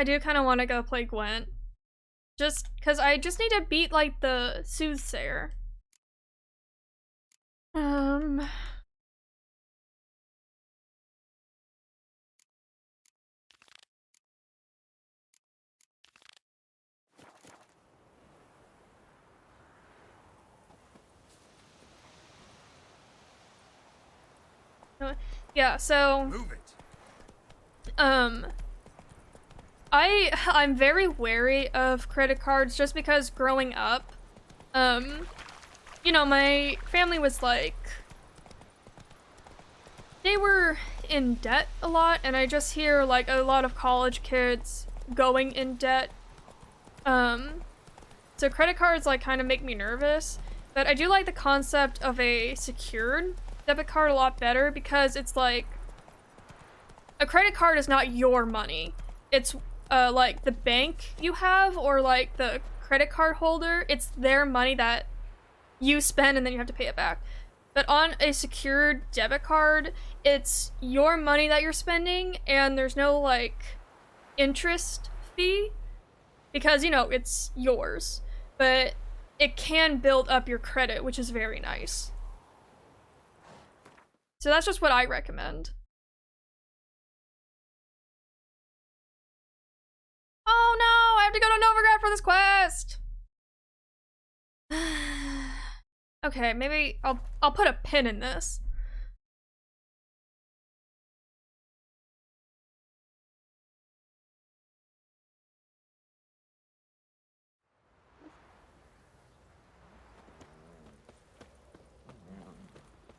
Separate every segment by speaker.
Speaker 1: I do kind of want to go play Gwent. Just because I just need to beat, like, the Soothsayer. Yeah, so
Speaker 2: Move it.
Speaker 1: I'm very wary of credit cards just because growing up, you know, my family was like, they were in debt a lot, and I just hear like a lot of college kids going in debt. So credit cards like kind of make me nervous, but I do like the concept of a secured debit card a lot better because it's like a credit card is not your money. It's like the bank you have or like the credit card holder, it's their money that you spend and then you have to pay it back. But on a secured debit card, it's your money that you're spending and there's no like interest fee because, you know, it's yours. But it can build up your credit, which is very nice. So that's just what I recommend. Oh no, I have to go to Novigrad for this quest! Okay, maybe I'll put a pin in this.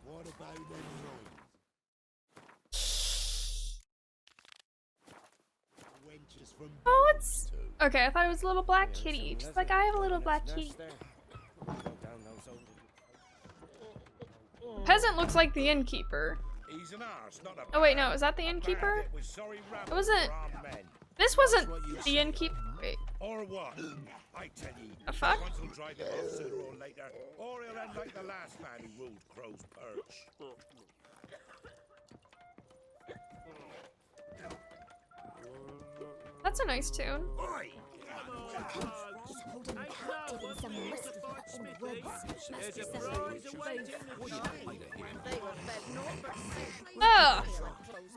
Speaker 2: What about them wenches from
Speaker 1: Oh, it's okay. I thought it was a little black kitty, just like I have a little black kitty. The peasant looks like the innkeeper. Oh wait, no, is that the innkeeper? It wasn't. This wasn't the innkeeper. Wait.
Speaker 2: Or what? I tell you,
Speaker 1: The fuck?
Speaker 2: once will drive him off sooner or later, or he'll end like the last man who ruled Crow's Perch.
Speaker 1: That's a nice tune.
Speaker 2: Oi!
Speaker 3: Holding captive in some musty hut in the woods.
Speaker 1: Ugh!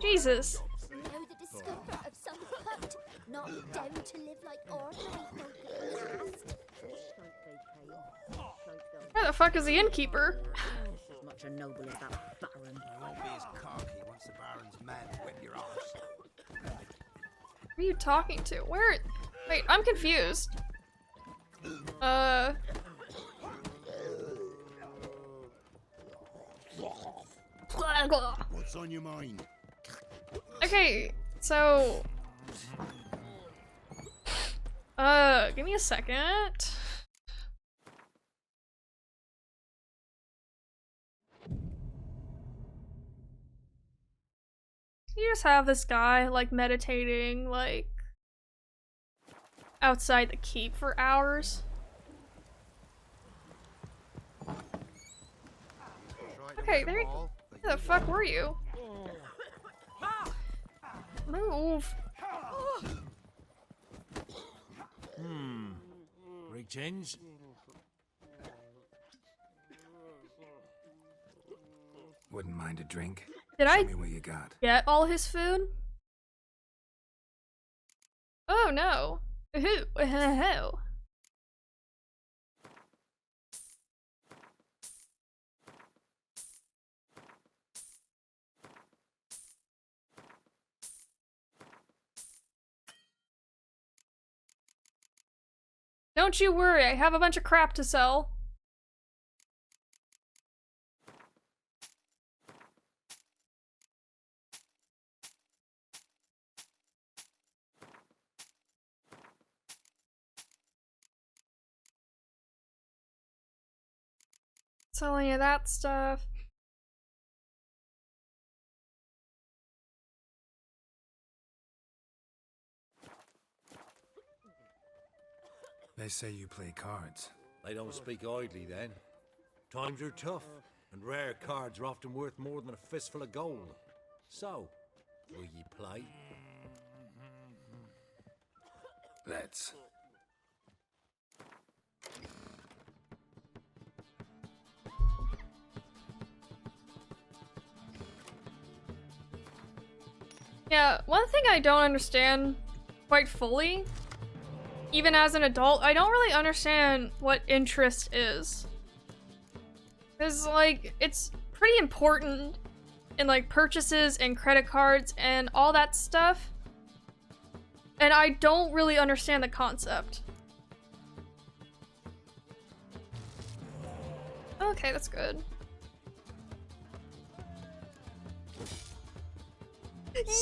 Speaker 1: Jesus.
Speaker 3: Know the discoverer of some hut, not down to live like ordinary folk at last.
Speaker 1: Where the fuck is the innkeeper?
Speaker 4: As much a noble as that baron.
Speaker 5: I won't be as cocky once the Baron's men whip your arse.
Speaker 1: Who are you talking to? Where? Wait, I'm confused.
Speaker 2: What's on your mind?
Speaker 1: Okay, so... give me a second. You just have this guy, like, meditating, like, outside the keep for hours. Okay, there you... Where the fuck were you? Move.
Speaker 5: Rig change? Wouldn't mind a drink.
Speaker 1: Did
Speaker 5: Show
Speaker 1: I
Speaker 5: me what you got.
Speaker 1: get all his food? Oh no. Woohoo. Don't you worry, I have a bunch of crap to sell. Sell any of that stuff.
Speaker 5: They say you play cards.
Speaker 6: They don't speak idly then. Times are tough, and rare cards are often worth more than a fistful of gold. So, will ye play?
Speaker 5: Let's.
Speaker 1: Yeah, one thing I don't understand quite fully, even as an adult, I don't really understand what interest is. Because, like, it's pretty important in, like, purchases and credit cards and all that stuff. And I don't really understand the concept. Okay, that's good.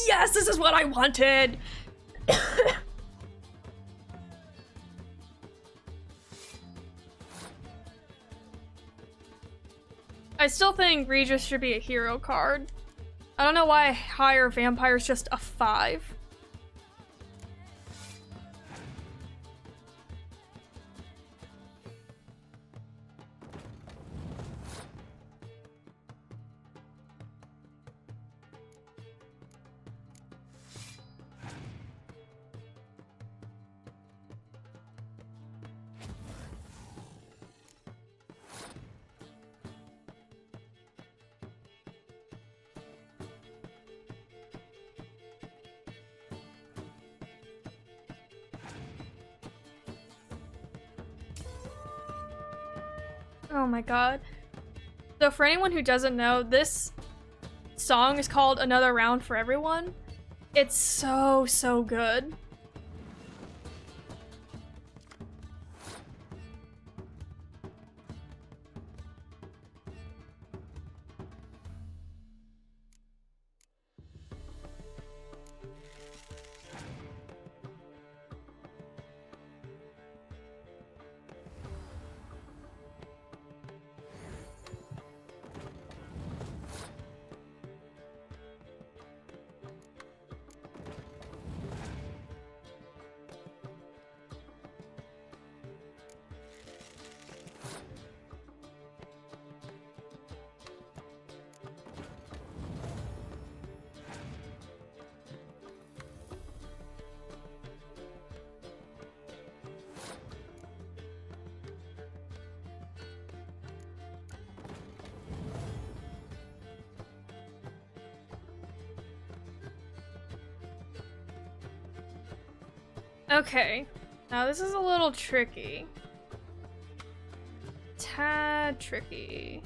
Speaker 1: Yes, this is what I wanted! I still think Regis should be a hero card. I don't know why higher vampire's just a 5. Oh my god. So for anyone who doesn't know, this song is called Another Round for Everyone. It's so good. Okay, now this is a little tricky. Tad tricky.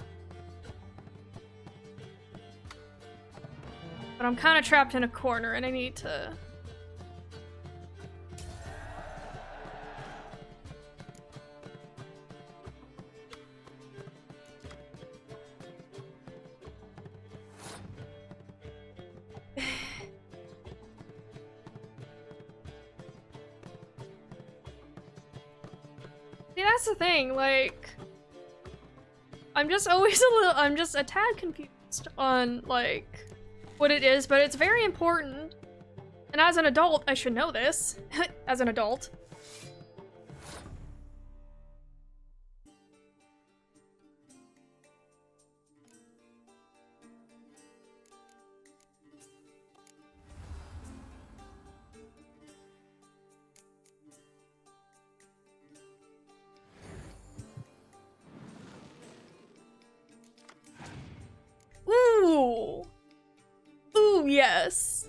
Speaker 1: But I'm kind of trapped in a corner and I need to... See, that's the thing, like... I'm just always I'm just a tad confused on, like, what it is, but it's very important. And as an adult, I should know this. As an adult. Ooh! Ooh, yes!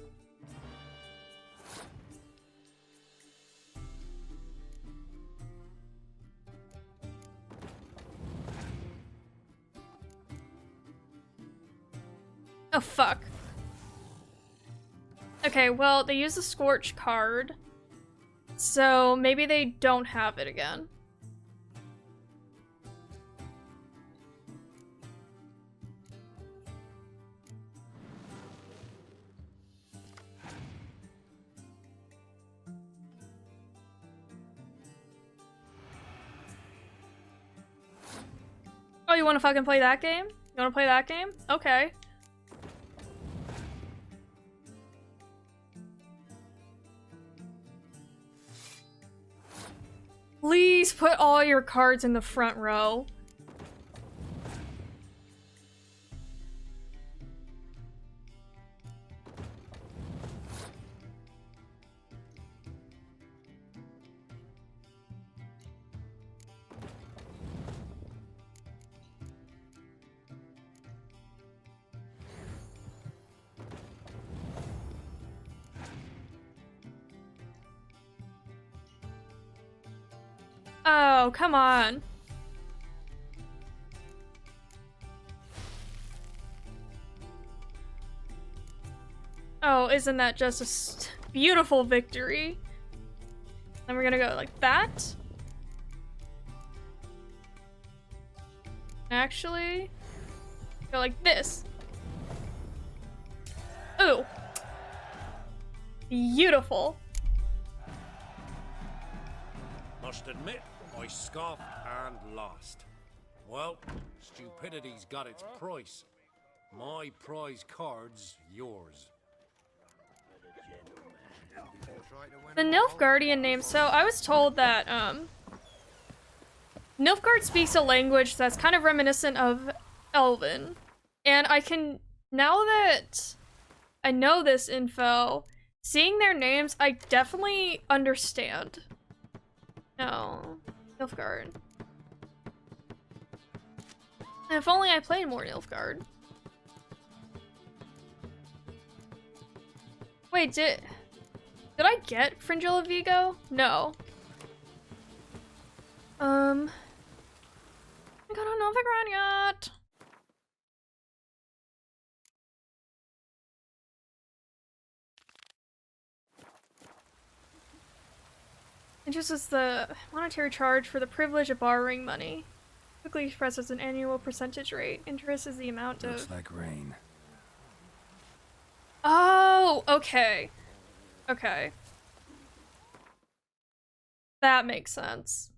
Speaker 1: Oh, fuck. Okay, well, they use the Scorch card, so maybe they don't have it again. Oh, you want to fucking play that game? You want to play that game? Okay. Please put all your cards in the front row. Oh, come on. Oh, isn't that just a beautiful victory? Then we're gonna go like that. Actually, go like this. Ooh. Beautiful.
Speaker 6: Must admit, I scoffed and lost. Well, stupidity's got its price. My prize card's yours.
Speaker 1: The Nilfgaardian name, so I was told that, Nilfgaard speaks a language that's kind of reminiscent of Elven. And I can, now that I know this info, seeing their names, I definitely understand. No, Nilfgaard. And if only I played more Nilfgaard. Wait, did I get Fringilla Vigo? No. I got a Novigrad yet. Interest is the monetary charge for the privilege of borrowing money. Quickly expressed as an annual percentage rate. Interest is the amount of...
Speaker 5: Looks like rain.
Speaker 1: Oh, okay. Okay. That makes sense.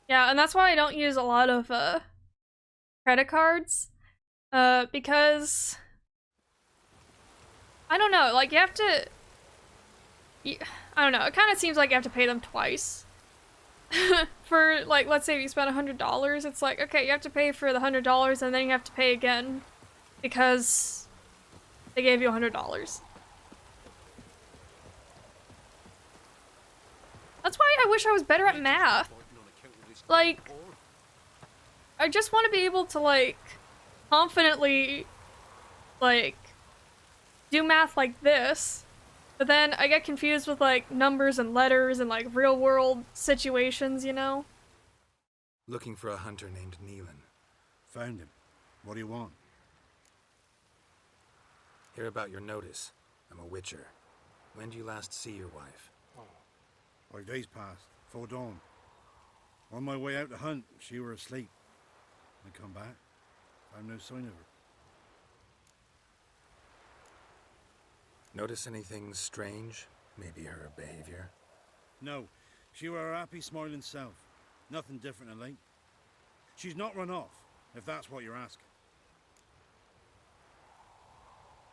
Speaker 1: Yeah, and that's why I don't use a lot of credit cards. Because I don't know, like you have to I don't know, it kind of seems like you have to pay them twice. For like, let's say you spend $100, it's like, okay, you have to pay for the $100 and then you have to pay again because they gave you $100. That's why I wish I was better at math. Like, I just want to be able to, like, confidently, like, do math like this, but then I get confused with, like, numbers and letters and, like, real-world situations, you know?
Speaker 5: Looking for a hunter named Neelan.
Speaker 7: Found him. What do you want?
Speaker 5: Hear about your notice. I'm a witcher. When do you last see your wife?
Speaker 7: 5 days passed, 4 dawn. On my way out to hunt, she were asleep. I come back, found no sign of her.
Speaker 5: Notice anything strange? Maybe her behavior?
Speaker 7: No, she were her happy, smiling self. Nothing different than late. She's not run off, if that's what you're asking.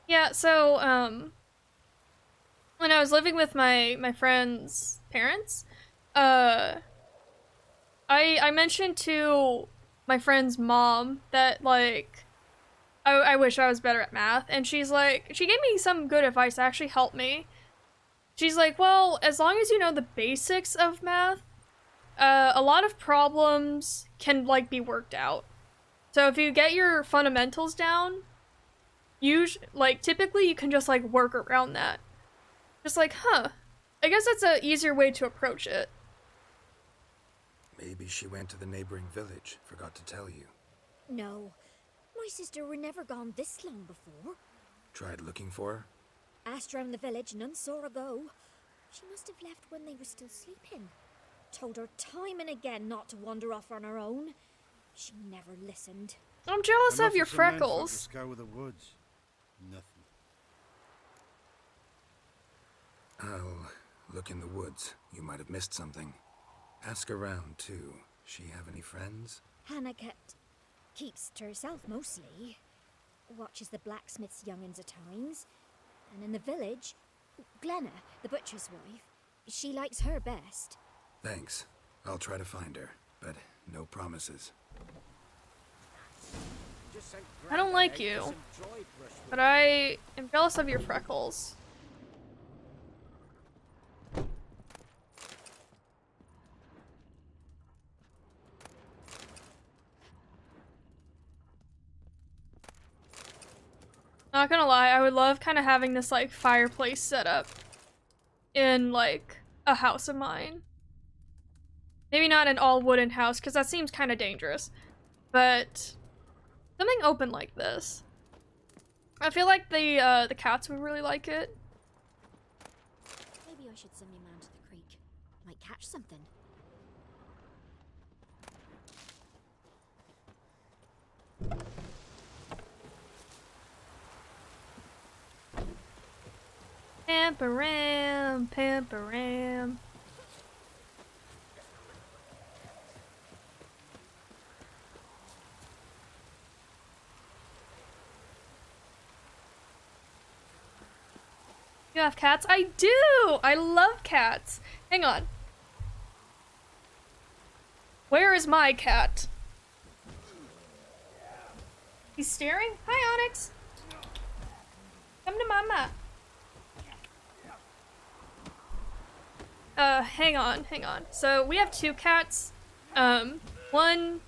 Speaker 1: Yeah, so, when I was living with my friend's parents, I mentioned to my friend's mom that, like, I wish I was better at math, and she's like, she gave me some good advice that actually helped me. She's like, well, as long as you know the basics of math, a lot of problems can, like, be worked out. So if you get your fundamentals down, typically you can just, like, work around that. Just like, huh, I guess that's an easier way to approach it.
Speaker 5: Maybe she went to the neighboring village. Forgot to tell you.
Speaker 3: No, my sister were never gone this long before.
Speaker 5: Tried looking for her?
Speaker 3: Asked round the village, none saw her go. She must have left when they were still sleeping. Told her time and again not to wander off on her own. She never listened.
Speaker 1: I'm jealous
Speaker 7: Enough
Speaker 1: of your
Speaker 7: some men folk to
Speaker 1: freckles.
Speaker 7: scour the woods. Nothing.
Speaker 5: I'll look in the woods. You might have missed something. Ask around, too. She have any friends?
Speaker 3: Hannah keeps to herself mostly. Watches the blacksmith's young'uns at times. And in the village, Glenna, the butcher's wife, she likes her best.
Speaker 5: Thanks. I'll try to find her, but no promises.
Speaker 1: I don't like you, but I am jealous of your freckles. Not gonna lie, I would love kind of having this like fireplace set up in like a house of mine. Maybe not an all wooden house because that seems kind of dangerous, but something open like this. I feel like the cats would really like it.
Speaker 3: Maybe I should send your man to the creek. Might catch something.
Speaker 1: Pamparam, pamparam. You have cats? I do! I love cats. Hang on. Where is my cat? He's staring? Hi, Onyx. Come to mama. Hang on. So we have two cats. One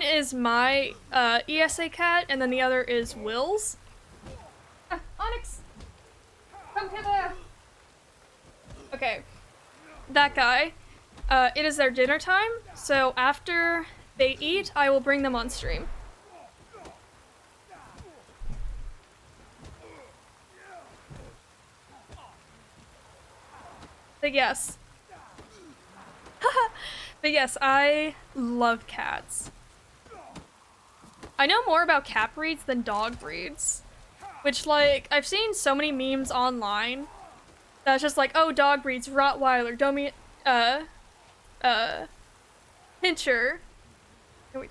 Speaker 1: is my ESA cat, and then the other is Will's. Onyx, come hither. Okay, that guy. It is their dinner time, so after they eat, I will bring them on stream. But yes. But yes, I love cats. I know more about cat breeds than dog breeds. Which, like, I've seen so many memes online that's just like, oh, dog breeds, Rottweiler, Pinscher. And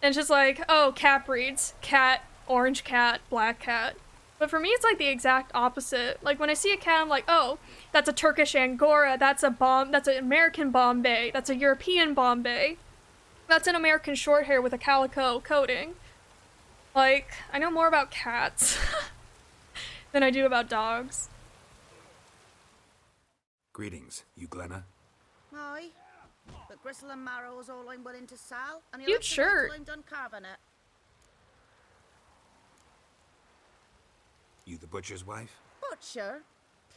Speaker 1: it's just like, oh, cat breeds, cat, orange cat, black cat. But for me, it's like the exact opposite. Like, when I see a cat, I'm like, oh, that's a Turkish Angora, that's an American Bombay, that's a European Bombay, that's an American Shorthair with a calico coating. Like, I know more about cats than I do about dogs.
Speaker 5: Greetings, you Glenna?
Speaker 4: Aye. But gristle and marrow is all I'm willing to sell. And
Speaker 1: Cute shirt.
Speaker 4: I'm done carving it.
Speaker 5: You the butcher's wife?
Speaker 4: Butcher?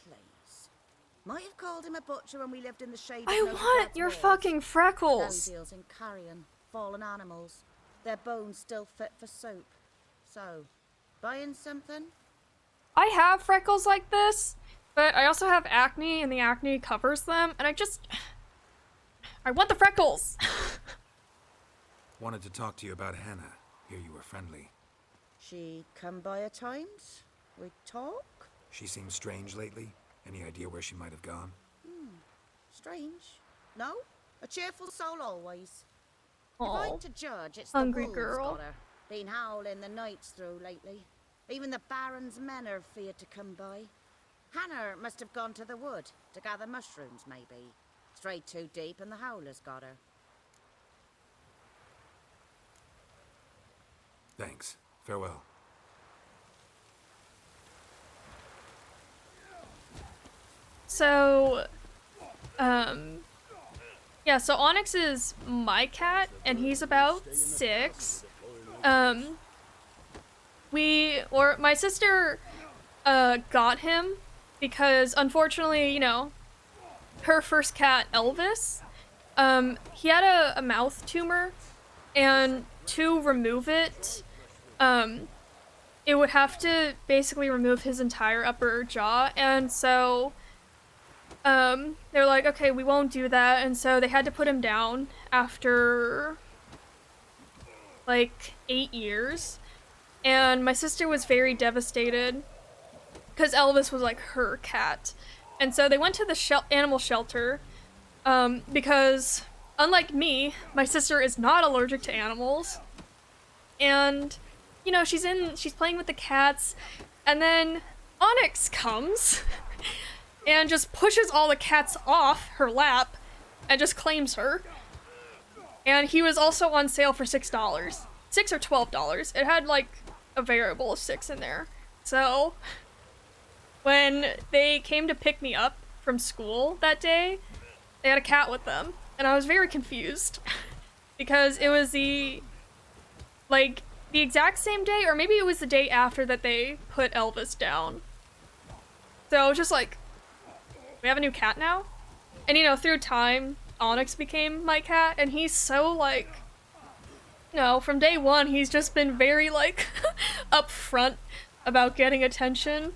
Speaker 4: Please. Might have called him a butcher when we lived in the shade.
Speaker 1: I want your fucking freckles.
Speaker 4: Deals in carrion, fallen animals. Their bones still fit for soup. So, buying something?
Speaker 1: I have freckles like this, but I also have acne, and the acne covers them, and I want the freckles!
Speaker 5: Wanted to talk to you about Hannah. Hear you were friendly.
Speaker 4: She come by at times? We talk?
Speaker 5: She seems strange lately. Any idea where she might have gone?
Speaker 4: Strange. No? A cheerful soul always. If
Speaker 1: Aw,
Speaker 4: I'm to judge, it's
Speaker 1: hungry
Speaker 4: the wolves
Speaker 1: girl.
Speaker 4: got her. Been howling the nights through lately. Even the Baron's men are feared to come by. Hannah must have gone to the wood to gather mushrooms, maybe. Strayed too deep and the howlers got her.
Speaker 5: Thanks. Farewell.
Speaker 1: So, yeah, so Onyx is my cat, and he's about 6. My sister, got him because, unfortunately, you know, her first cat, Elvis, he had a mouth tumor, and to remove it, it would have to basically remove his entire upper jaw, and so they're like, okay, we won't do that, and so they had to put him down after like 8 years, and my sister was very devastated because Elvis was like her cat, and so they went to the animal shelter because unlike me, my sister is not allergic to animals, and you know, she's playing with the cats, and then Onyx comes and just pushes all the cats off her lap and just claims her. And he was also on sale for $6. $6 or $12. It had like a variable of 6 in there. So when they came to pick me up from school that day, they had a cat with them. And I was very confused because it was the, like, the exact same day, or maybe it was the day after that they put Elvis down. So I was just like, we have a new cat now? And you know, through time, Onyx became my cat, and he's so like, you know, from day one, he's just been very like upfront about getting attention.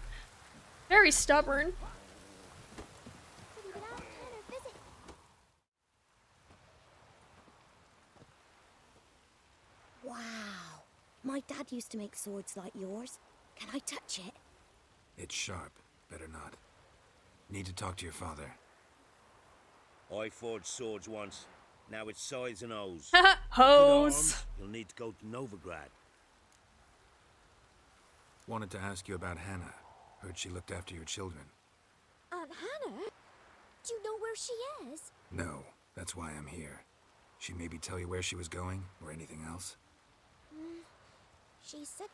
Speaker 1: Very stubborn.
Speaker 3: Wow. My dad used to make swords like yours. Can I touch it?
Speaker 5: It's sharp. Better not. Need to talk to your father.
Speaker 2: I forged swords once. Now it's size and O's.
Speaker 1: Hose.
Speaker 2: Arms, you'll need to go to Novigrad.
Speaker 5: Wanted to ask you about Hannah. Heard she looked after your children.
Speaker 3: Aunt Hannah? Do you know where she is?
Speaker 5: No, that's why I'm here. She maybe tell you where she was going, or anything else?
Speaker 3: She said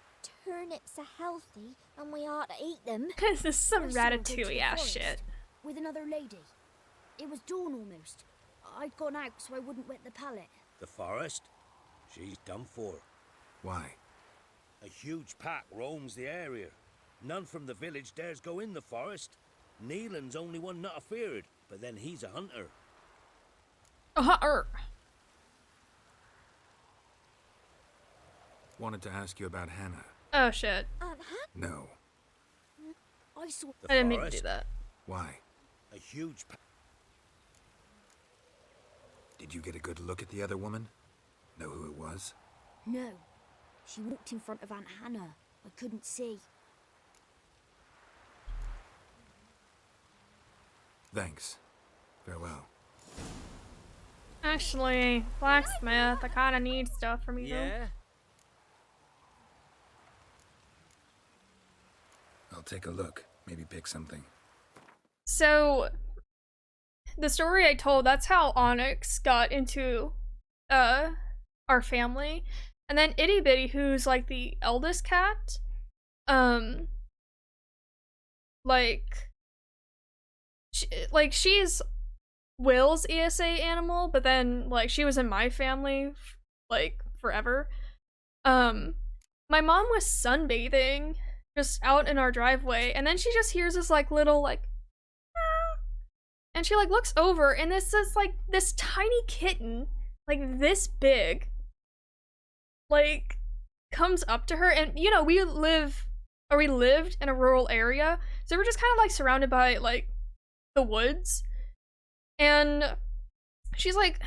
Speaker 3: turnips are healthy and we ought to eat them.
Speaker 1: This is some
Speaker 8: I saw her go to
Speaker 1: Ratatouille
Speaker 8: the
Speaker 1: ass
Speaker 8: forest
Speaker 1: shit.
Speaker 8: with another lady. It was dawn almost. I'd gone out so I wouldn't wet the pallet.
Speaker 2: The forest? She's done for.
Speaker 5: Why?
Speaker 2: A huge pack roams the area. None from the village dares go in the forest. Neelan's only one not afeared, but then he's a hunter.
Speaker 5: Wanted to ask you about Hannah.
Speaker 1: Oh shit.
Speaker 3: Aunt Hannah?
Speaker 5: No.
Speaker 8: I saw
Speaker 2: The
Speaker 1: I didn't mean to
Speaker 2: forest?
Speaker 1: do that.
Speaker 5: Why?
Speaker 2: A huge pack.
Speaker 5: Did you get a good look at the other woman? Know who it was?
Speaker 8: No. She walked in front of Aunt Hannah. I couldn't see.
Speaker 5: Thanks. Farewell.
Speaker 1: Actually, blacksmith, I kinda need stuff from you.
Speaker 5: I'll take a look. Maybe pick something.
Speaker 1: So, the story I told, that's how Onyx got into, our family. And then Itty Bitty, who's, like, the eldest cat, she's Will's ESA animal, but then, like, she was in my family, like, forever. My mom was sunbathing just out in our driveway, and then she just hears this, like, little, like, and she, like, looks over, and this is, like, this tiny kitten, like, this big, like, comes up to her, and, you know, we lived in a rural area, so we're just kind of, like, surrounded by, like, the woods, and she's like,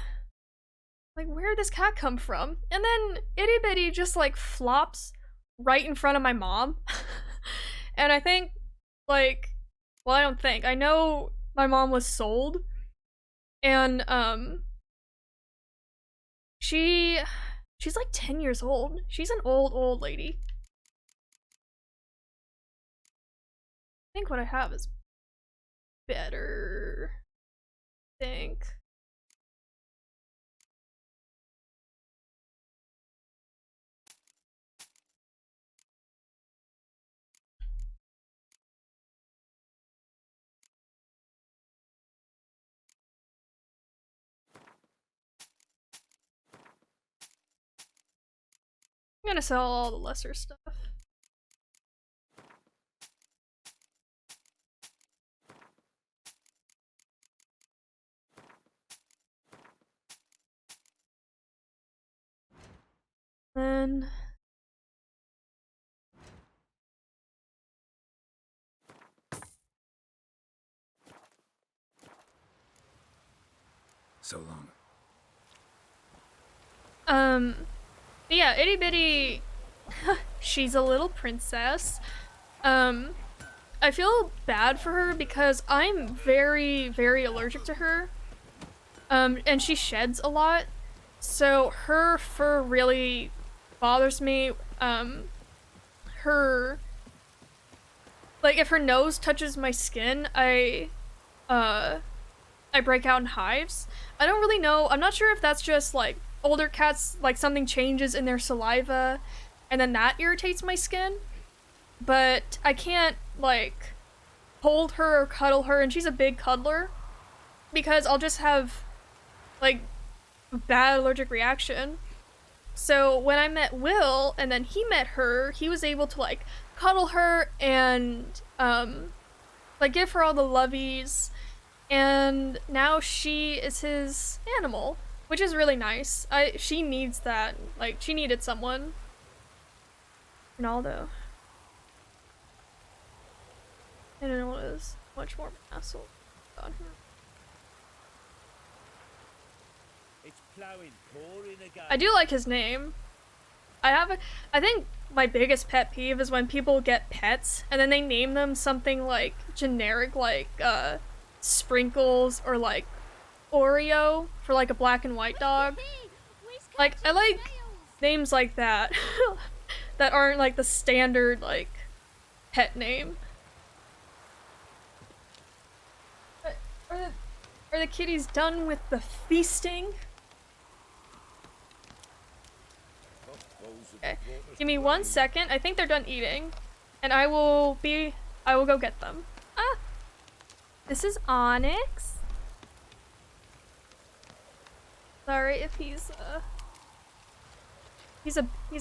Speaker 1: where did this cat come from? And then Itty Bitty just, like, flops right in front of my mom, and I think, like, well, I don't think, I know my mom was sold, and, she's like 10 years old. She's an old lady. I think what I have is better. I think. I'm gonna sell all the lesser stuff. Then
Speaker 5: So long.
Speaker 1: yeah, Itty Bitty, she's a little princess. I feel bad for her because I'm very, very allergic to her. And she sheds a lot. So her fur really bothers me. Like, if her nose touches my skin, I break out in hives. I don't really know. I'm not sure if that's just, like, older cats, like, something changes in their saliva, and then that irritates my skin. But I can't, like, hold her or cuddle her, and she's a big cuddler, because I'll just have, like, a bad allergic reaction. So when I met Will and then he met her, he was able to like cuddle her and like give her all the lovies, and now she is his animal, which is really nice. She needs that. Like, she needed someone. Ronaldo. I don't know what is much more of an asshole. God.
Speaker 2: It's plowing pouring again.
Speaker 1: I do like his name. I think my biggest pet peeve is when people get pets and then they name them something like generic, like Sprinkles or like Oreo for like a black and white dog. Like, I like names like that that aren't like the standard like pet name. But are the kitties done with the feasting? Okay. Give me 1 second. I think they're done eating. And I will go get them. Ah! This is Onyx. Sorry if he's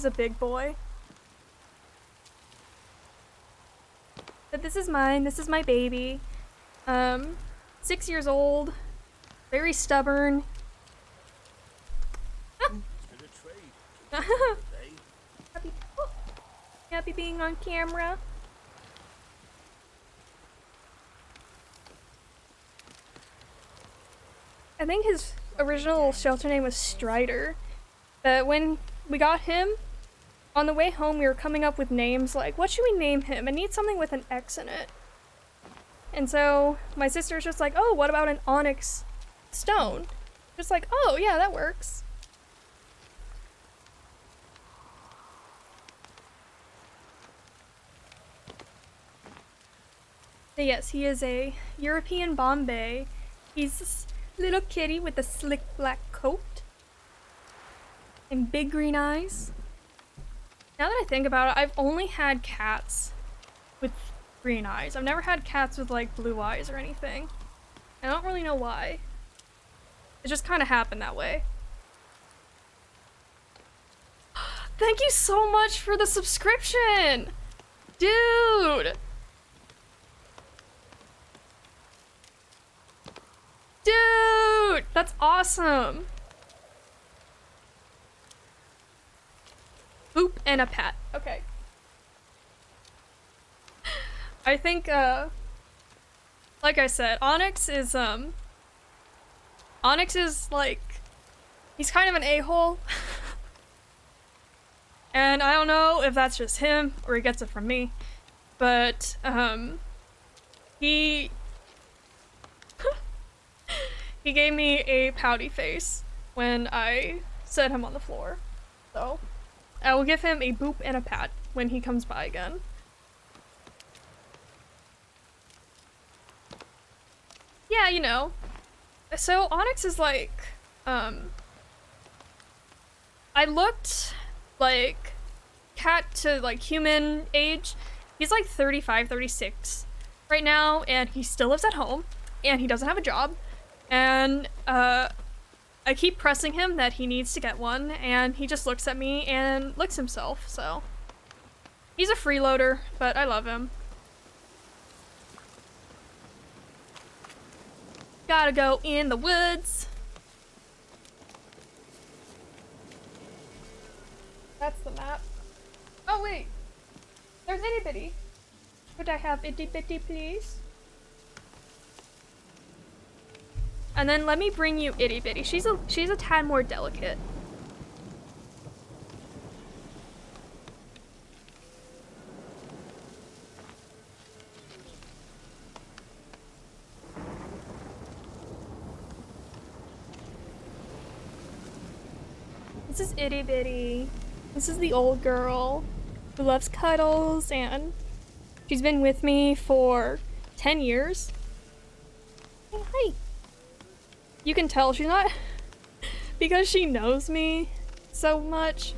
Speaker 1: a big boy. But this is mine. This is my baby. 6 years old. Very stubborn. Ah. Happy being on camera. I think his original shelter name was Strider. But when we got him, on the way home we were coming up with names like, what should we name him? I need something with an X in it. And so my sister's just like, oh, what about an onyx stone? Just like, oh yeah, that works. But yes, he is a European Bombay. He's this little kitty with a slick black coat and big green eyes. Now that I think about it, I've only had cats with green eyes. I've never had cats with like blue eyes or anything. I don't really know why. It just kind of happened that way. Thank you so much for the subscription! Dude! Dude! That's awesome! Boop and a pat. Okay. I think, like I said, Onyx is like, he's kind of an a-hole. And I don't know if that's just him or he gets it from me, but, he gave me a pouty face when I set him on the floor. So, I will give him a boop and a pat when he comes by again. Yeah, you know. So, Onyx is like, I looked like cat to like human age. He's like 35, 36 right now, and he still lives at home, and he doesn't have a job. And I keep pressing him that he needs to get one, and he just looks at me and licks himself, so. He's a freeloader, but I love him. Gotta go in the woods. That's the map. Oh wait, there's Itty Bitty. Could I have Itty Bitty, please? And then let me bring you Itty Bitty. She's a tad more delicate. This is Itty Bitty. This is the old girl who loves cuddles, and she's been with me for 10 years. Hey, hi. You can tell she's not, because she knows me so much,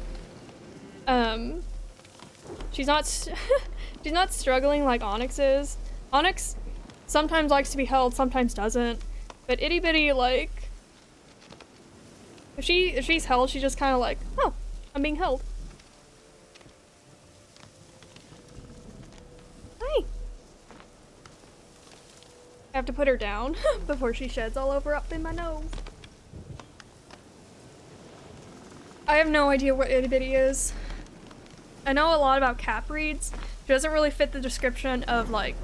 Speaker 1: she's not she's not struggling like Onyx is. Onyx sometimes likes to be held, sometimes doesn't, but Itty Bitty, like, if she's held, she's just kind of like, oh, I'm being held. Hi. I have to put her down before she sheds all over up in my nose. I have no idea what itty bitty is. I know a lot about cap breeds. She doesn't really fit the description of like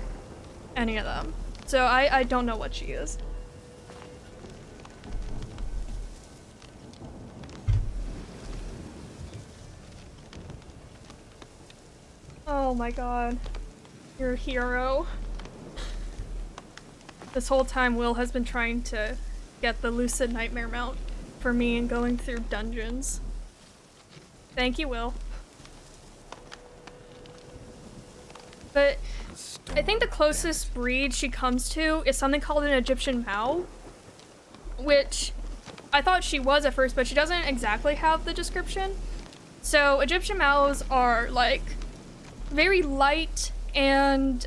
Speaker 1: any of them. So I don't know what she is. Oh my god. You're a hero. This whole time Will has been trying to get the Lucid Nightmare mount for me and going through dungeons. Thank you, Will. But I think the closest breed she comes to is something called an Egyptian Mau, which I thought she was at first, but she doesn't exactly have the description. So Egyptian Maus are like very light and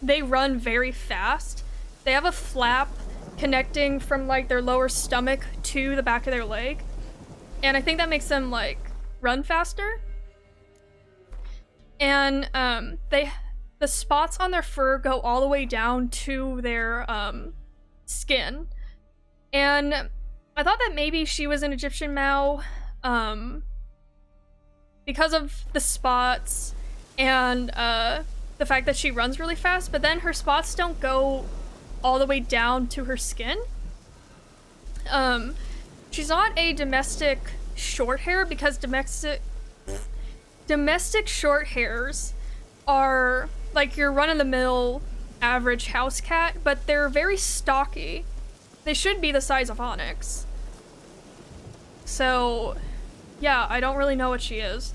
Speaker 1: they run very fast. They have a flap connecting from like their lower stomach to the back of their leg. And I think that makes them like run faster. And the spots on their fur go all the way down to their skin. And I thought that maybe she was an Egyptian Mau because of the spots and the fact that she runs really fast, but then her spots don't go all the way down to her skin. She's not a domestic short hair because domestic short hairs are like your run-of-the-mill average house cat, but they're very stocky. They should be the size of Onyx. So, yeah, I don't really know what she is.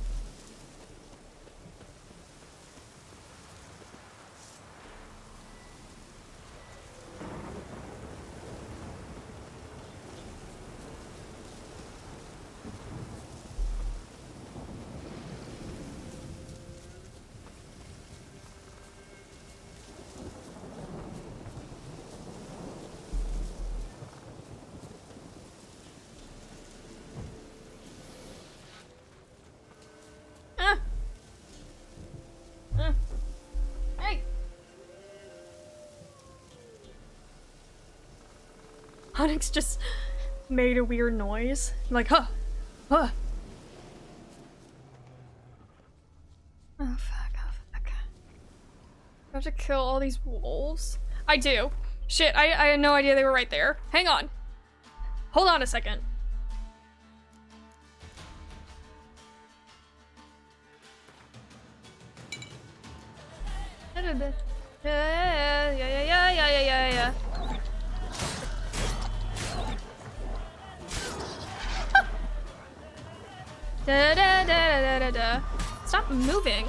Speaker 1: Hey! Onyx just made a weird noise. Like, huh. Huh. Oh, fuck. Oh, fuck. I have to kill all these wolves? I do. Shit, I had no idea they were right there. Hang on. Hold on a second. Yeah. Stop moving.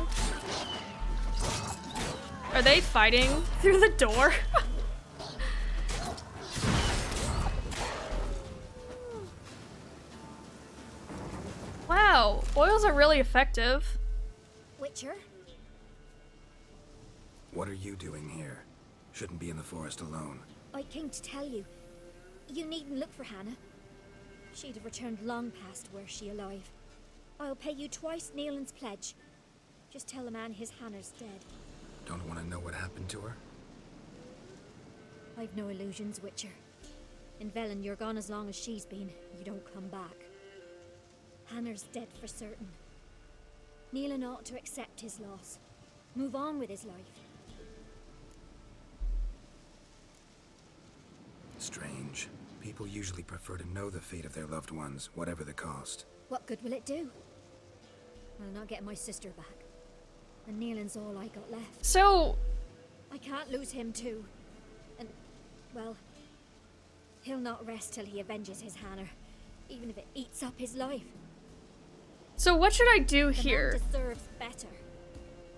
Speaker 1: Are they fighting through the door? Wow, oils are really effective.
Speaker 3: Witcher?
Speaker 5: What are you doing here? Shouldn't be in the forest alone.
Speaker 3: I came to tell you. You needn't look for Hannah. She'd have returned long past were she alive. I'll pay you twice Neelan's pledge. Just tell the man his Hannah's dead.
Speaker 5: Don't want to know what happened to her?
Speaker 3: I've no illusions, Witcher. In Velen, you're gone as long as she's been. You don't come back. Hannah's dead for certain. Neelan ought to accept his loss. Move on with his life.
Speaker 5: Strange. People usually prefer to know the fate of their loved ones, whatever the cost.
Speaker 3: What good will it do? I'll not get my sister back. And Neelan's all I got left.
Speaker 1: So...
Speaker 3: I can't lose him too. And, well, he'll not rest till he avenges his Hannah, even if it eats up his life.
Speaker 1: So what should I do here?
Speaker 3: The man deserves better.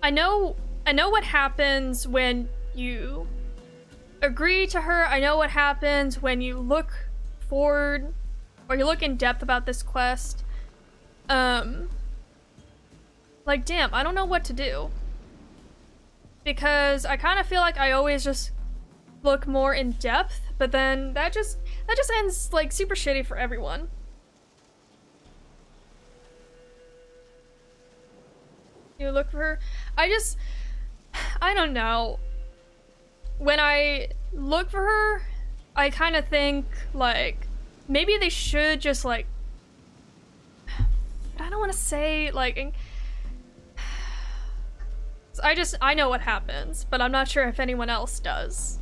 Speaker 1: I know what happens when you agree to her. I know what happens when you look forward or you look in depth about this quest. Like, damn, I don't know what to do. Because I kind of feel like I always just look more in depth, but then that just ends like super shitty for everyone. You look for her. I don't know. When I look for her, I kind of think, like, maybe they should just, like, I don't want to say, like, I know what happens, but I'm not sure if anyone else does.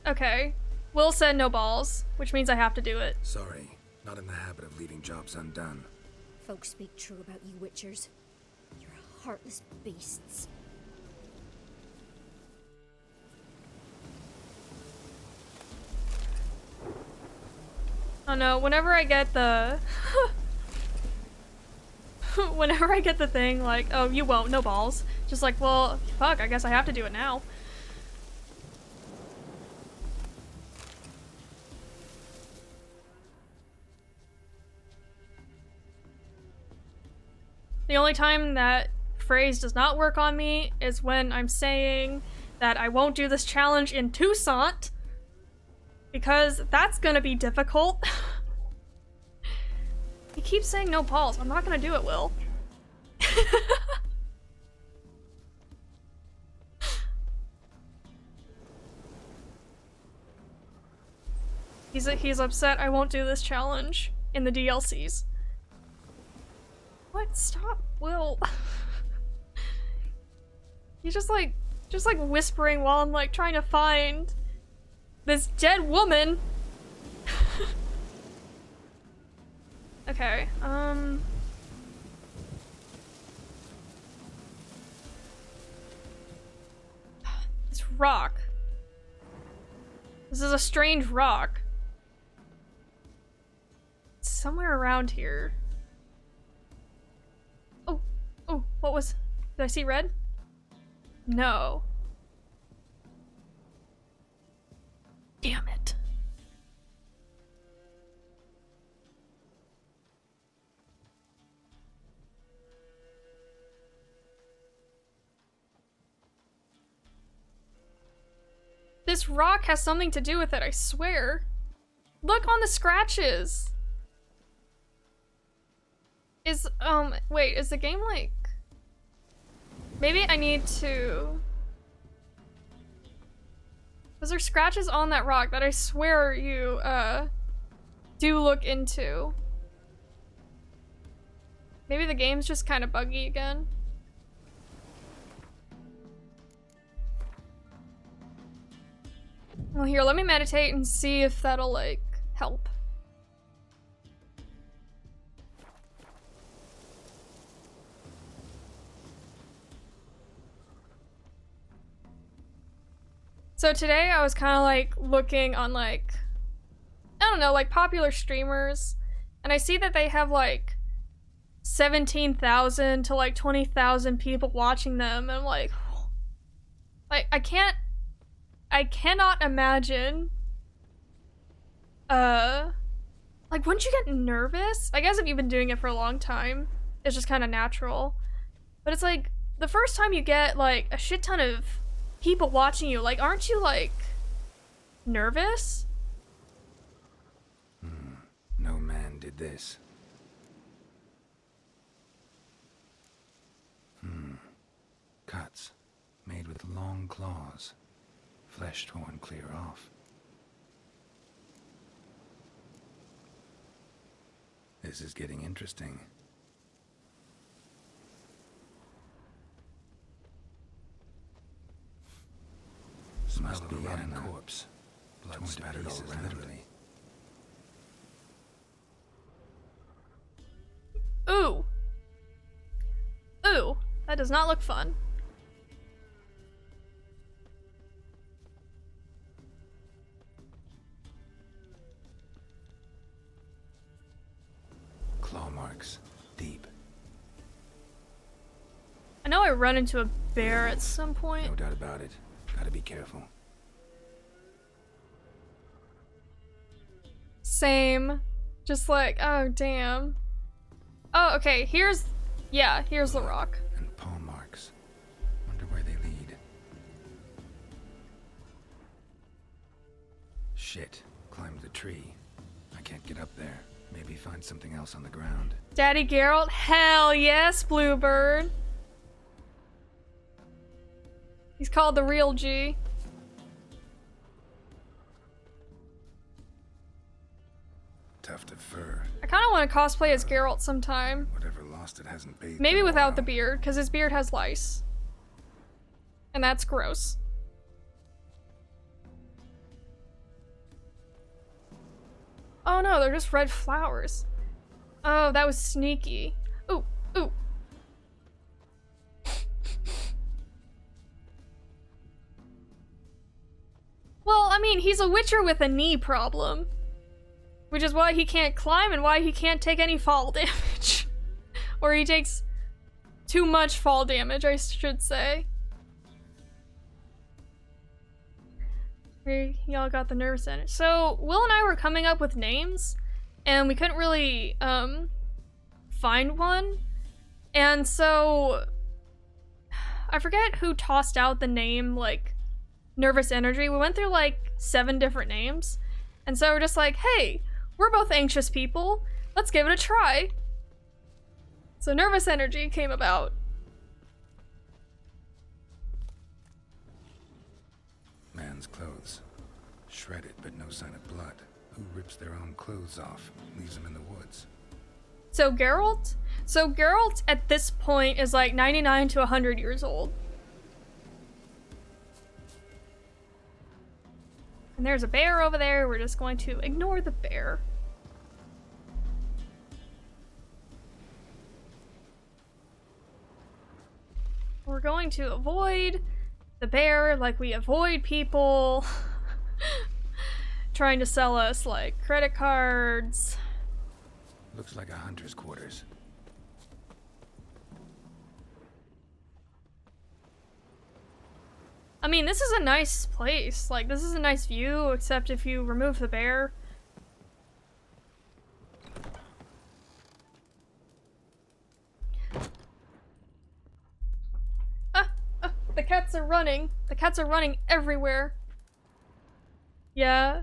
Speaker 1: Okay. Will said no balls, which means I have to do it.
Speaker 5: Sorry, not in the habit of leaving jobs undone.
Speaker 3: Folks speak true about you Witchers. You're heartless beasts.
Speaker 1: Oh no, whenever I get the... whenever I get the thing, like, oh, you won't, no balls. Just like, well, fuck, I guess I have to do it now. The only time that phrase does not work on me is when I'm saying that I won't do this challenge in Toussaint, because that's gonna be difficult. He keeps saying no balls. I'm not gonna do it, Will. He's upset I won't do this challenge in the DLCs. What? Stop, Will. He's just like whispering while I'm like trying to find this dead woman. Okay, this rock. This is a strange rock. It's somewhere around here. Oh, what was... Did I see red? No. Damn it. This rock has something to do with it, I swear. Look on the scratches! Wait, is the game like... Maybe I need to... Was there scratches on that rock that I swear you, do look into? Maybe the game's just kind of buggy again. Well, here, let me meditate and see if that'll, like, help. So today I was kind of like looking on like, I don't know, like popular streamers, and I see that they have like 17,000 to like 20,000 people watching them, and I'm like I cannot imagine, like, wouldn't you get nervous? I guess if you've been doing it for a long time, it's just kind of natural, but it's like the first time you get like a shit ton of people watching you, like, aren't you, like, nervous?
Speaker 5: No man did this. Cuts, made with long claws, flesh torn clear off. This is getting interesting. Must be a rotting corpse. Blood spattered all around, literally.
Speaker 1: Ooh. Ooh. That does not look fun.
Speaker 5: marks. Deep.
Speaker 1: I know I run into a bear at some point.
Speaker 5: No doubt about it. Gotta be careful.
Speaker 1: Same. Just like, oh damn. Oh, okay, here's the rock.
Speaker 5: And paw marks. Wonder where they lead. Shit. Climbed the tree. I can't get up there. Maybe find something else on the ground.
Speaker 1: Daddy Geralt? Hell yes, Bluebird. He's called the real G.
Speaker 5: Tuft of fur.
Speaker 1: I kind of want to cosplay as Geralt sometime.
Speaker 5: Whatever lost it hasn't bathed.
Speaker 1: Maybe
Speaker 5: in a
Speaker 1: without the
Speaker 5: while.
Speaker 1: beard, because his beard has lice. And that's gross. Oh no, they're just red flowers. Oh, that was sneaky. Ooh, ooh. Well, I mean, he's a witcher with a knee problem. Which is why he can't climb and why he can't take any fall damage. Or he takes too much fall damage, I should say. Y'all got the nervous energy. So, Will and I were coming up with names, and we couldn't really, find one. And so, I forget who tossed out the name, like, Nervous Energy. We went through, like, 7 different names. And so we're just like, hey, we're both anxious people. Let's give it a try. So Nervous Energy came about.
Speaker 5: Man's clothes. Shredded, but no sign of blood. Who rips their own clothes off, leaves them in the woods?
Speaker 1: So Geralt? So Geralt at this point is like 99 to 100 years old. And there's a bear over there. We're just going to ignore the bear. We're going to avoid the bear like we avoid people trying to sell us, like, credit cards.
Speaker 5: Looks like a hunter's quarters.
Speaker 1: I mean, this is a nice place. Like, this is a nice view, except if you remove the bear. The cats are running. The cats are running everywhere. Yeah,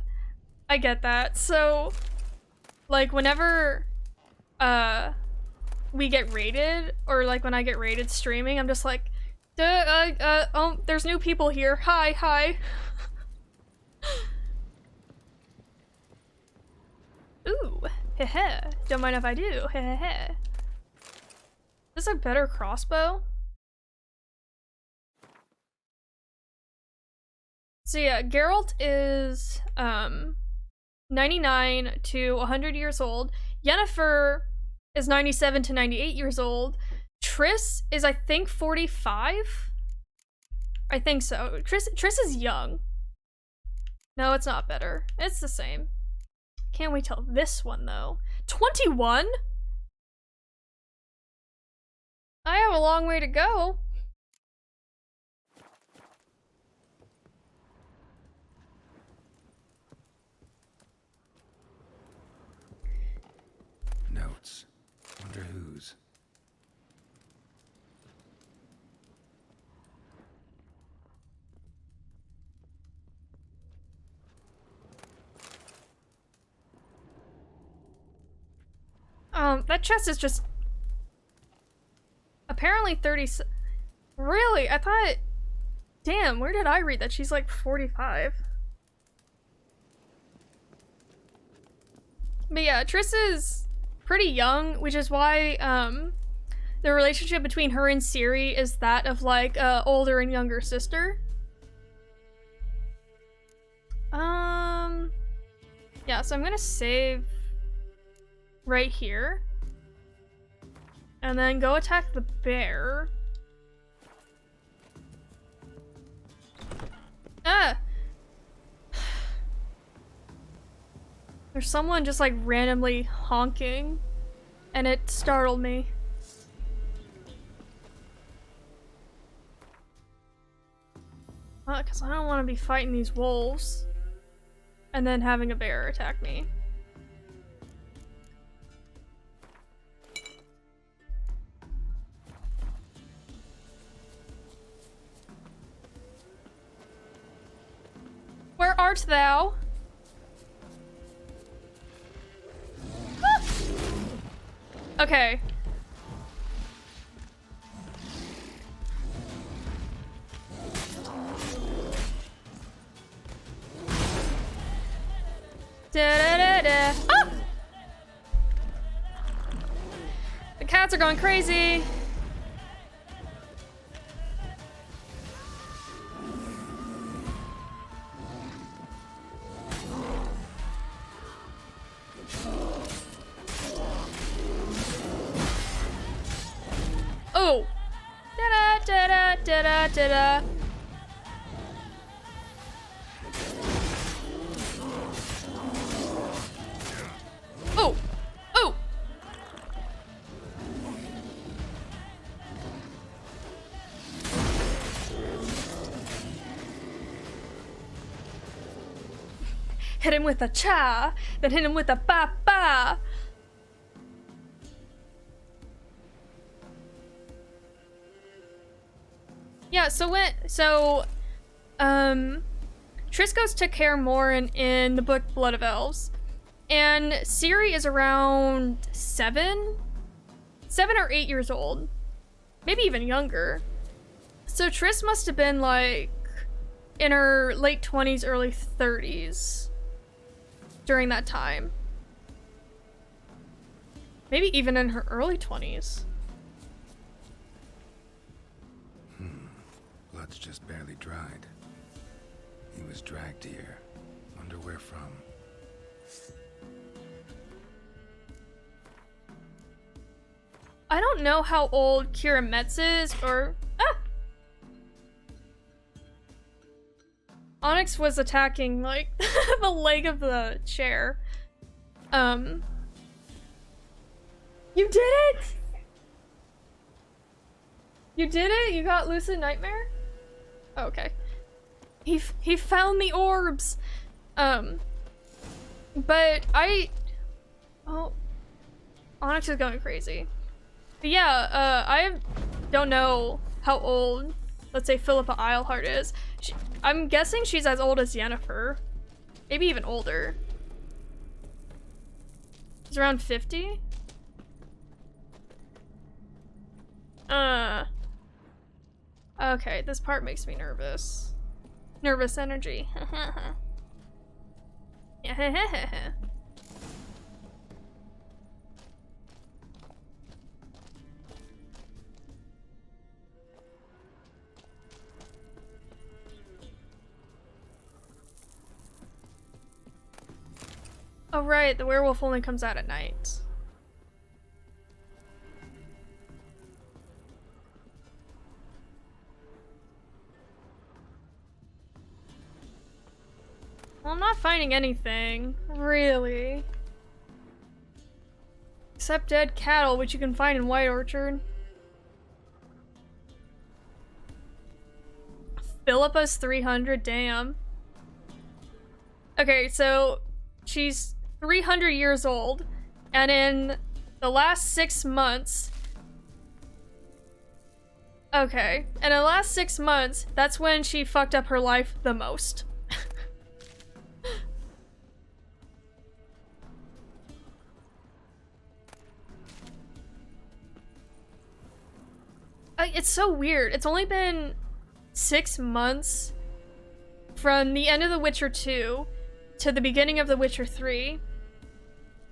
Speaker 1: I get that. So, like, whenever, we get raided, or, like, when I get raided streaming, I'm just like, there's new people here. Hi, hi. Ooh, heh. Don't mind if I do. Heh. Is this a better crossbow? So yeah, Geralt is 99 to 100 years old. Yennefer is 97 to 98 years old. Triss is, I think, 45? I think so. Triss is young. No, it's not better. It's the same. Can't wait till this one, though. 21? I have a long way to go.
Speaker 5: Notes. Wonder whose.
Speaker 1: That chest is just apparently 30. Really? I thought. Damn, where did I read that she's like 45? But yeah, Triss is pretty young, which is why the relationship between her and Ciri is that of like older and younger sister. Yeah, so I'm gonna save right here. And then go attack the bear. Ah! There's someone just like randomly honking. and it startled me. Well, because I don't want to be fighting these wolves and then having a bear attack me. Where art thou? Okay. Da-da-da-da. Ah! The cats are going crazy. Oh! Da-da-da-da-da-da-da. Oh! Oh! Hit him with a cha, then hit him with a ba-ba. Yeah, Triskos took care of Morin in the book Blood of Elves. And Ciri is around 7 or 8 years old. Maybe even younger. So Triss must have been like in her late 20s, early 30s during that time. Maybe even in her early 20s.
Speaker 5: Blood's just barely dried. He was dragged here. Wonder where from.
Speaker 1: I don't know how old Kira Metz is, or... Ah! Onyx was attacking, like, the leg of the chair. You did it?! You did it? You got Lucid Nightmare? Oh, okay. He found the orbs! But oh, Onyx is going crazy. But yeah, I don't know how old, let's say, Philippa Eilhart is. I'm guessing she's as old as Yennefer. Maybe even older. She's around 50? Okay, this part makes me nervous. Nervous energy. Oh right, the werewolf only comes out at night. Well, I'm not finding anything, really. Except dead cattle, which you can find in White Orchard. Philippa's 300, damn. Okay, so she's 300 years old, and in the last 6 months... Okay, and in the last 6 months, that's when she fucked up her life the most. It's so weird. It's only been 6 months from the end of The Witcher 2 to the beginning of The Witcher 3.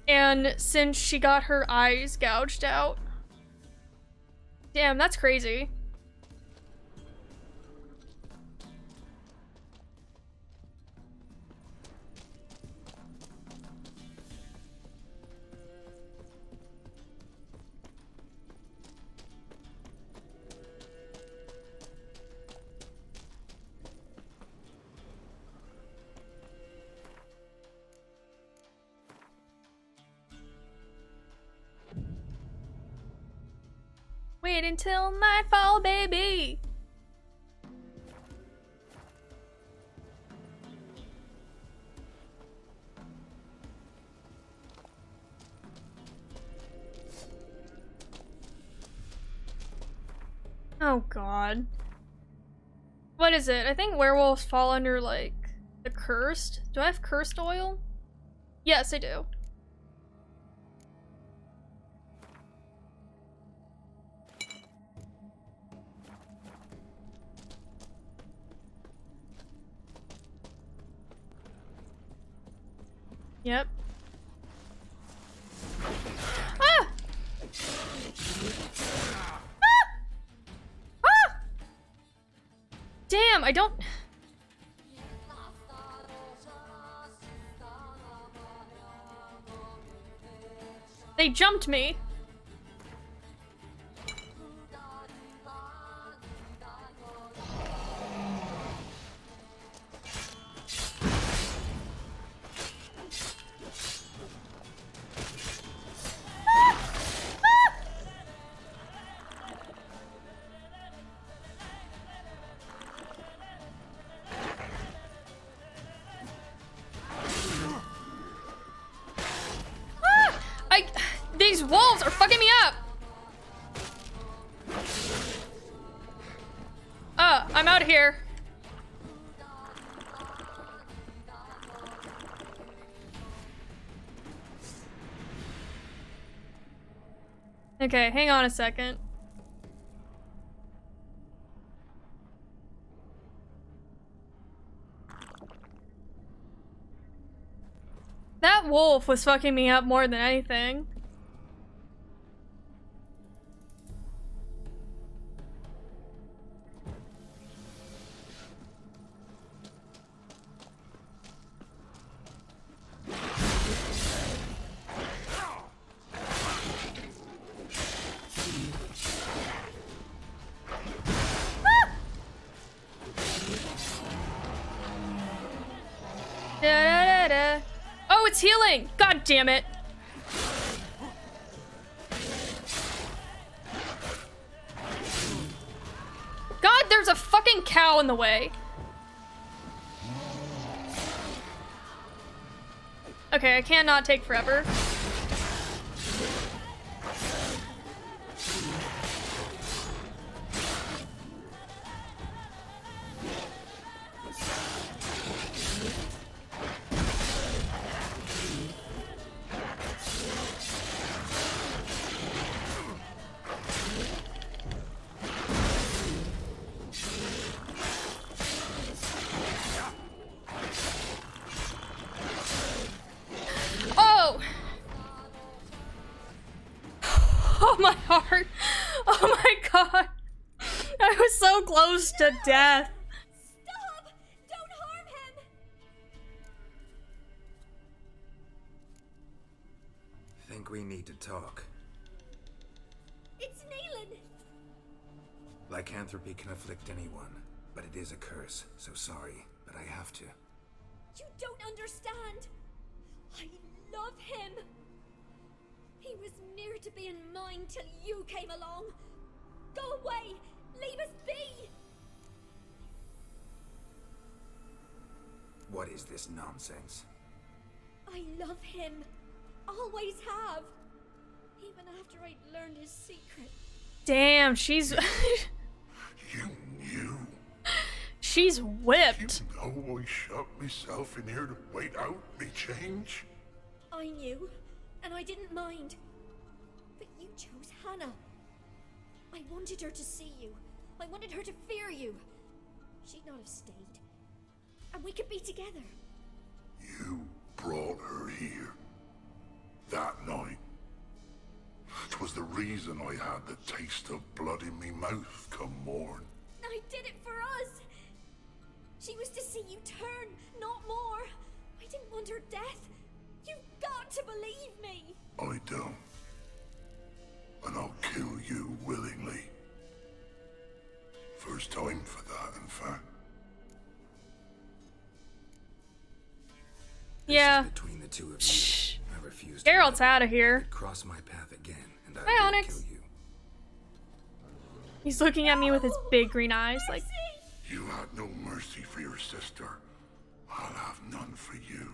Speaker 1: And since she got her eyes gouged out. Damn, that's crazy. Wait until nightfall, baby. Oh god. What is it? I think werewolves fall under, like, the cursed. Do I have cursed oil? Yes, I do. Yep. Ah! Damn, I don't... They jumped me. These wolves are fucking me up! I'm out of here. Okay, hang on a second. That wolf was fucking me up more than anything. Da-da-da-da. Oh, it's healing! God damn it! God, there's a fucking cow in the way. Okay, I cannot take forever. Oh my heart. Oh my god. I was so close to death.
Speaker 3: Stop! Don't harm him!
Speaker 5: Think we need to talk.
Speaker 3: It's Neelan!
Speaker 5: Lycanthropy can afflict anyone, but it is a curse, so sorry, but I have to.
Speaker 3: You don't understand. I love him. He was near to being mine till you came along. Go away! Leave us be!
Speaker 5: What is this nonsense?
Speaker 3: I love him. Always have. Even after I'd learned his secret.
Speaker 1: Damn, she's...
Speaker 9: You knew.
Speaker 1: She's whipped.
Speaker 9: You know I shut myself in here to wait out me change?
Speaker 3: I knew, and I didn't mind. But you chose Hannah. I wanted her to see you. I wanted her to fear you. She'd not have stayed. And we could be together.
Speaker 9: You brought her here. That night. 'Twas the reason I had the taste of blood in me mouth come morn.
Speaker 3: I did it for us. She was to see you turn, not more. I didn't want her death. You've got to believe me.
Speaker 9: I don't. And I'll kill you willingly. First time for that, in fact.
Speaker 1: Yeah.
Speaker 5: This is between the two of you. I refuse to
Speaker 1: Geralt's out of here.
Speaker 5: cross my path again, and I
Speaker 1: Hi,
Speaker 5: will
Speaker 1: Onyx.
Speaker 5: kill you.
Speaker 1: He's looking at me with his big green eyes, like,
Speaker 9: You had no mercy for your sister. I'll have none for you.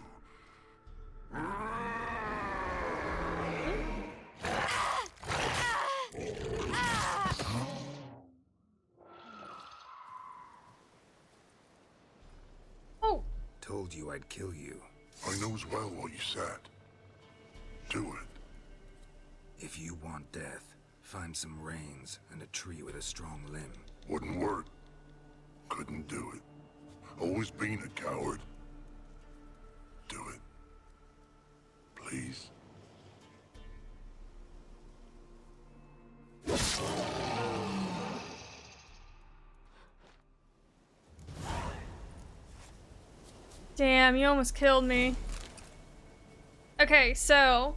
Speaker 1: oh,
Speaker 5: Told you I'd kill you.
Speaker 9: I knows well what you said. Do it.
Speaker 5: If you want death, find some reins and a tree with a strong limb.
Speaker 9: Wouldn't work. Couldn't do it. Always been a coward. Do it. Please.
Speaker 1: damn, you almost killed me. Okay, so